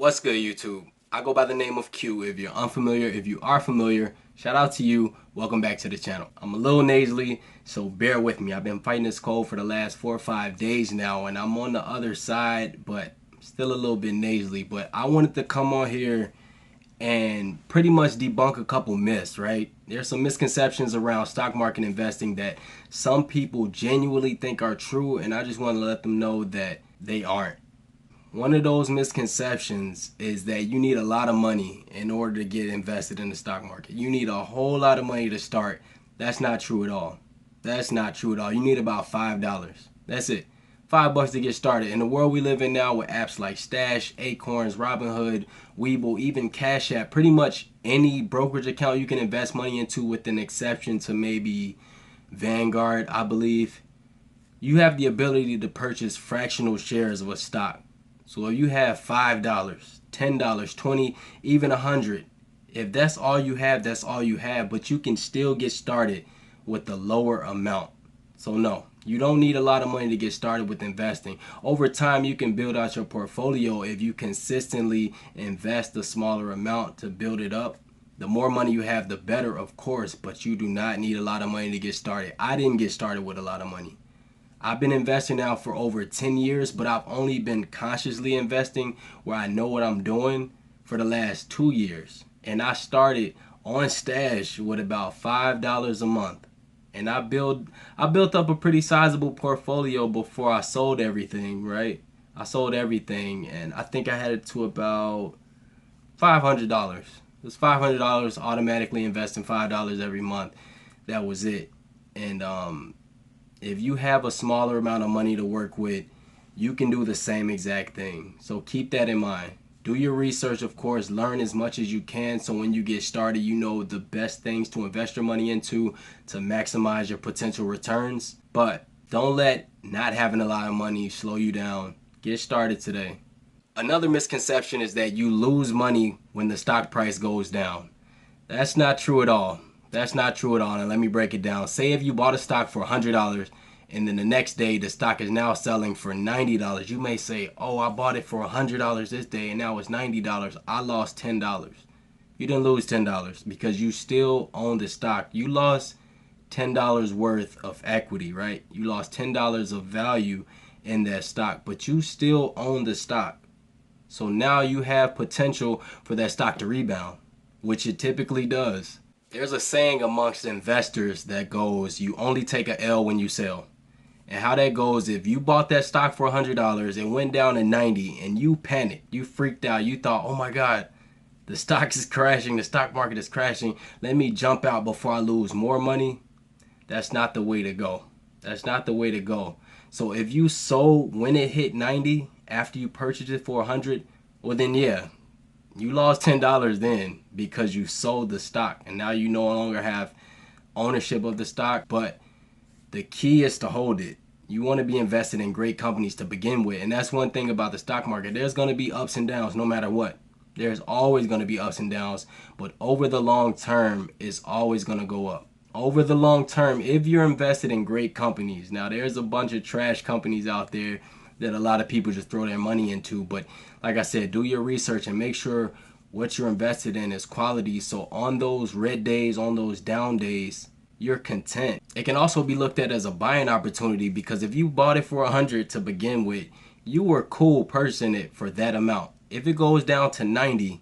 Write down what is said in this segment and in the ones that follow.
What's good, YouTube? I go by the name of Q. If you're unfamiliar, if you are familiar, shout out to you. Welcome back to the channel. I'm a little nasally, so bear with me. I've been fighting this cold for the last 4 or 5 days now, and I'm on the other side, but still a little bit nasally. But I wanted to come on here and pretty much debunk a couple myths, right? There's some misconceptions around stock market investing that some people genuinely think are true, and I just want to let them know that they aren't. One of those misconceptions is that you need a lot of money in order to get invested in the stock market. You need a whole lot of money to start. That's not true at all. That's not true at all. You need about $5. That's it. $5 to get started. In the world we live in now with apps like Stash, Acorns, Robinhood, Webull, even Cash App, pretty much any brokerage account you can invest money into with an exception to maybe Vanguard, I believe. You have the ability to purchase fractional shares of a stock. So if you have $5, $10, $20, even $100, if that's all you have, that's all you have. But you can still get started with a lower amount. So no, you don't need a lot of money to get started with investing. Over time, you can build out your portfolio if you consistently invest a smaller amount to build it up. The more money you have, the better, of course, but you do not need a lot of money to get started. I didn't get started with a lot of money. I've been investing now for over 10 years, but I've only been consciously investing where I know what I'm doing for the last 2 years. And I started on Stash with about $5 a month. And I built up a pretty sizable portfolio before I sold everything, right? I sold everything, and I think I had it to about $500. It was $500, automatically investing $5 every month. That was it. And if you have a smaller amount of money to work with, you can do the same exact thing. So keep that in mind. Do your research, of course. Learn as much as you can so when you get started, you know the best things to invest your money into to maximize your potential returns. But don't let not having a lot of money slow you down. Get started today. Another misconception is that you lose money when the stock price goes down. That's not true at all. That's not true at all, and let me break it down. Say if you bought a stock for $100 and then the next day the stock is now selling for $90. You may say, oh, I bought it for $100 this day and now it's $90. I lost $10. You didn't lose $10 because you still own the stock. You lost $10 worth of equity, right? You lost $10 of value in that stock, but you still own the stock. So now you have potential for that stock to rebound, which it typically does. There's a saying amongst investors that goes, you only take a L when you sell. And how that goes, if you bought that stock for $100, it went down to 90 and you panicked, you freaked out, you thought, oh my God, the stock is crashing, the stock market is crashing, let me jump out before I lose more money. That's not the way to go. That's not the way to go. So if you sold when it hit 90 after you purchased it for 100, well then yeah, you lost $10 then because you sold the stock and now you no longer have ownership of the stock. But the key is to hold it. You want to be invested in great companies to begin with. And that's one thing about the stock market. There's going to be ups and downs no matter what. There's always going to be ups and downs. But over the long term, it's always going to go up. Over the long term, if you're invested in great companies. Now, there's a bunch of trash companies out there that a lot of people just throw their money into. But like I said, do your research and make sure what you're invested in is quality. So on those red days, on those down days, you're content. It can also be looked at as a buying opportunity because if you bought it for 100 to begin with, you were cool purchasing it for that amount. If it goes down to 90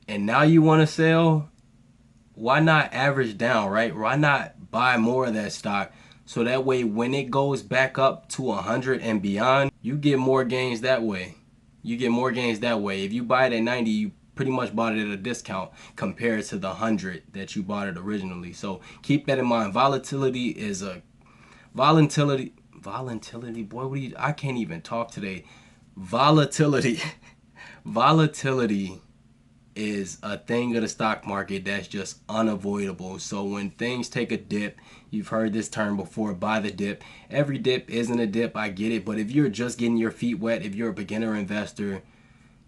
and now you want to sell, why not average down, right? Why not buy more of that stock? So that way, when it goes back up to 100 and beyond, you get more gains that way. You get more gains that way. If you buy it at 90, you pretty much bought it at a discount compared to the 100 that you bought it originally. So keep that in mind. Volatility, boy, I can't even talk today. Volatility is a thing of the stock market that's just unavoidable. So when things take a dip, you've heard this term before, buy the dip. Every dip isn't a dip, I get it, but if you're just getting your feet wet, if you're a beginner investor,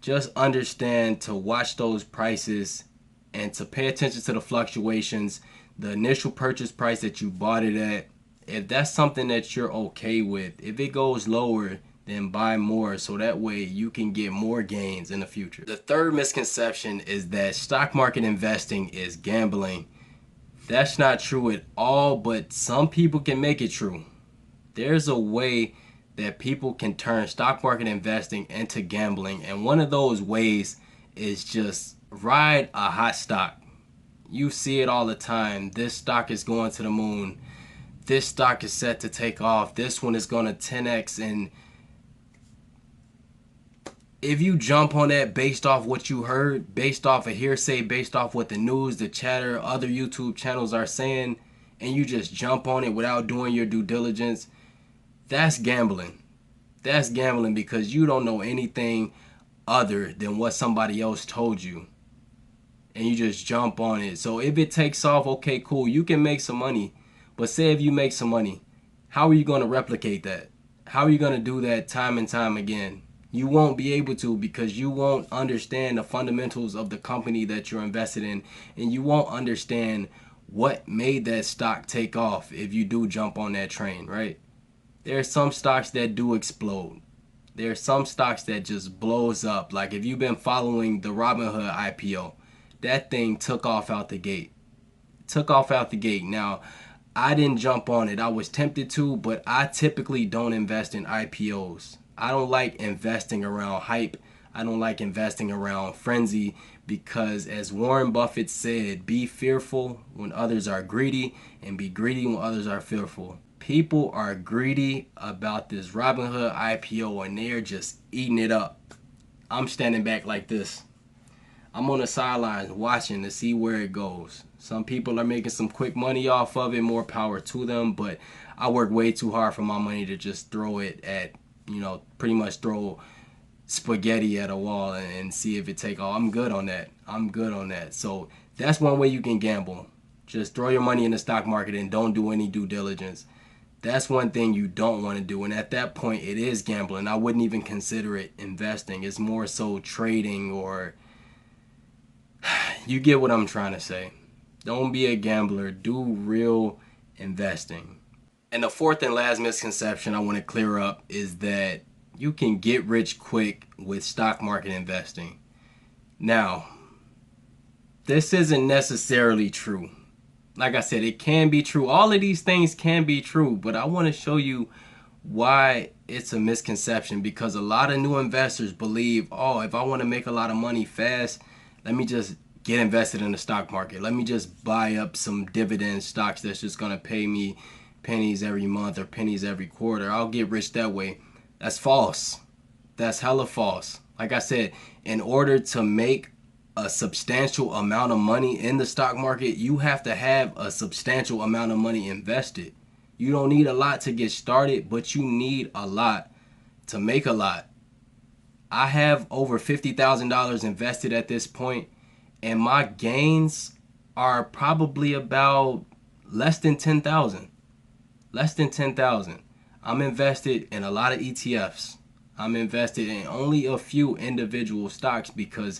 just understand to watch those prices and to pay attention to the fluctuations, the initial purchase price that you bought it at. If that's something that you're okay with, if it goes lower, then buy more so that way you can get more gains in the future. The third misconception is that stock market investing is gambling. That's not true at all, but some people can make it true. There's a way that people can turn stock market investing into gambling, and one of those ways is just ride a hot stock. You see it all the time. This stock is going to the moon. This stock is set to take off. This one is going to 10x. And if you jump on that based off what you heard, based off a hearsay, based off what the news, the chatter, other YouTube channels are saying, and you just jump on it without doing your due diligence, that's gambling. That's gambling because you don't know anything other than what somebody else told you. And you just jump on it. So if it takes off, okay, cool, you can make some money. But say if you make some money, how are you going to replicate that? How are you going to do that time and time again? You won't be able to because you won't understand the fundamentals of the company that you're invested in, and you won't understand what made that stock take off if you do jump on that train, right? There are some stocks that do explode. There are some stocks that just blows up. Like if you've been following the Robinhood IPO, that thing took off out the gate. Took off out the gate. Now, I didn't jump on it. I was tempted to, but I typically don't invest in IPOs. I don't like investing around hype. I don't like investing around frenzy because as Warren Buffett said, be fearful when others are greedy and be greedy when others are fearful. People are greedy about this Robinhood IPO and they're just eating it up. I'm standing back like this. I'm on the sidelines watching to see where it goes. Some people are making some quick money off of it, more power to them, but I work way too hard for my money to just throw it at, pretty much throw spaghetti at a wall and see if it take off. I'm good on that. I'm good on that. So that's one way you can gamble. Just throw your money in the stock market and don't do any due diligence. That's one thing you don't want to do. And at that point, it is gambling. I wouldn't even consider it investing. It's more so trading or... You get what I'm trying to say. Don't be a gambler. Do real investing. And the fourth and last misconception I want to clear up is that you can get rich quick with stock market investing. Now, this isn't necessarily true. Like I said, it can be true. All of these things can be true, but I want to show you why it's a misconception, because a lot of new investors believe, oh, if I want to make a lot of money fast, let me just get invested in the stock market. Let me just buy up some dividend stocks that's just going to pay me pennies every month or pennies every quarter. I'll get rich that way. That's false. That's hella false. Like I said, in order to make a substantial amount of money in the stock market, you have to have a substantial amount of money invested. You don't need a lot to get started, but you need a lot to make a lot. I have over $50,000 invested at this point, and my gains are probably about less than 10,000. Less than 10,000. I'm invested in a lot of ETFs. I'm invested in only a few individual stocks because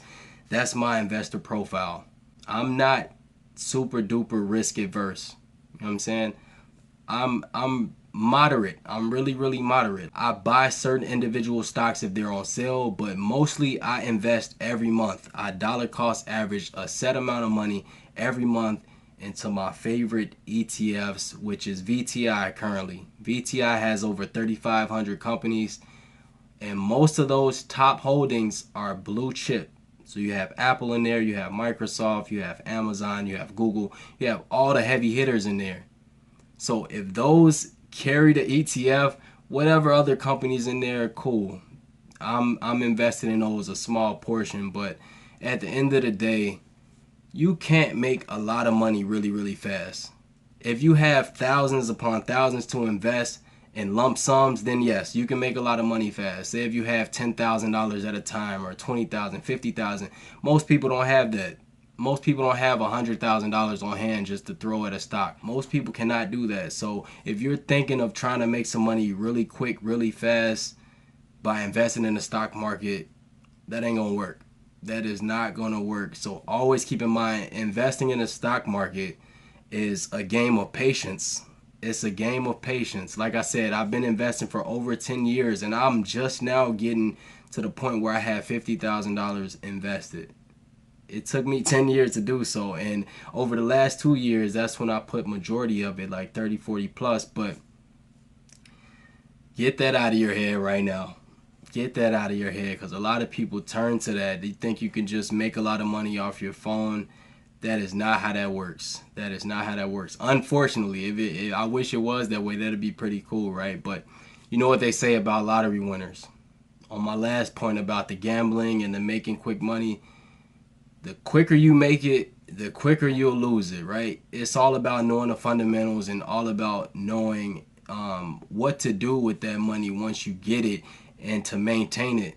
that's my investor profile. I'm not super duper risk adverse. You know what I'm saying? I'm moderate. I'm really moderate. I buy certain individual stocks if they're on sale, but mostly I invest every month. I dollar cost average a set amount of money every month into my favorite ETFs, which is VTI currently. VTI has over 3,500 companies, and most of those top holdings are blue chip. So you have Apple in there, you have Microsoft, you have Amazon, you have Google, you have all the heavy hitters in there. So if those carry the ETF, whatever other companies in there, cool. I'm invested in those, a small portion, but at the end of the day, you can't make a lot of money really fast. If you have thousands upon thousands to invest in lump sums, then yes, you can make a lot of money fast. Say if you have $10,000 at a time or $20,000, $50,000, most people don't have that. Most people don't have $100,000 on hand just to throw at a stock. Most people cannot do that. So if you're thinking of trying to make some money really quick, really fast by investing in the stock market, that ain't gonna work. That is not gonna work. So always keep in mind, investing in the stock market is a game of patience. It's a game of patience. Like I said, I've been investing for over 10 years and I'm just now getting to the point where I have $50,000 invested. It took me 10 years to do so, and over the last 2 years, that's when I put majority of it, like 30, 40 plus. But get that out of your head right now. Get that out of your head, because a lot of people turn to that. They think you can just make a lot of money off your phone. That is not how that works. That is not how that works. Unfortunately, if I wish it was that way, that'd be pretty cool, right? But you know what they say about lottery winners. On my last point about the gambling and the making quick money, the quicker you make it, the quicker you'll lose it, right? It's all about knowing the fundamentals and all about knowing what to do with that money once you get it and to maintain it.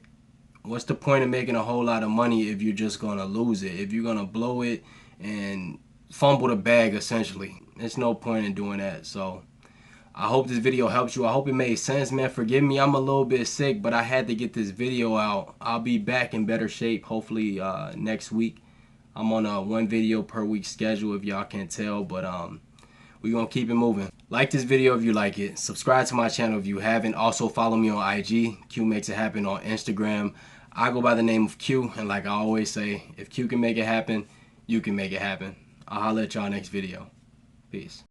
What's the point of making a whole lot of money if you're just going to lose it? If you're going to blow it and fumble the bag, essentially. There's no point in doing that. So I hope this video helps you. I hope it made sense, man. Forgive me, I'm a little bit sick, but I had to get this video out. I'll be back in better shape, hopefully next week. I'm on a 1 video per week schedule, if y'all can't tell, but we're going to keep it moving. Like this video if you like it. Subscribe to my channel if you haven't. Also follow me on IG. Q Makes It Happen on Instagram. I go by the name of Q, and like I always say, if Q can make it happen, you can make it happen. I'll holler at y'all next video. Peace.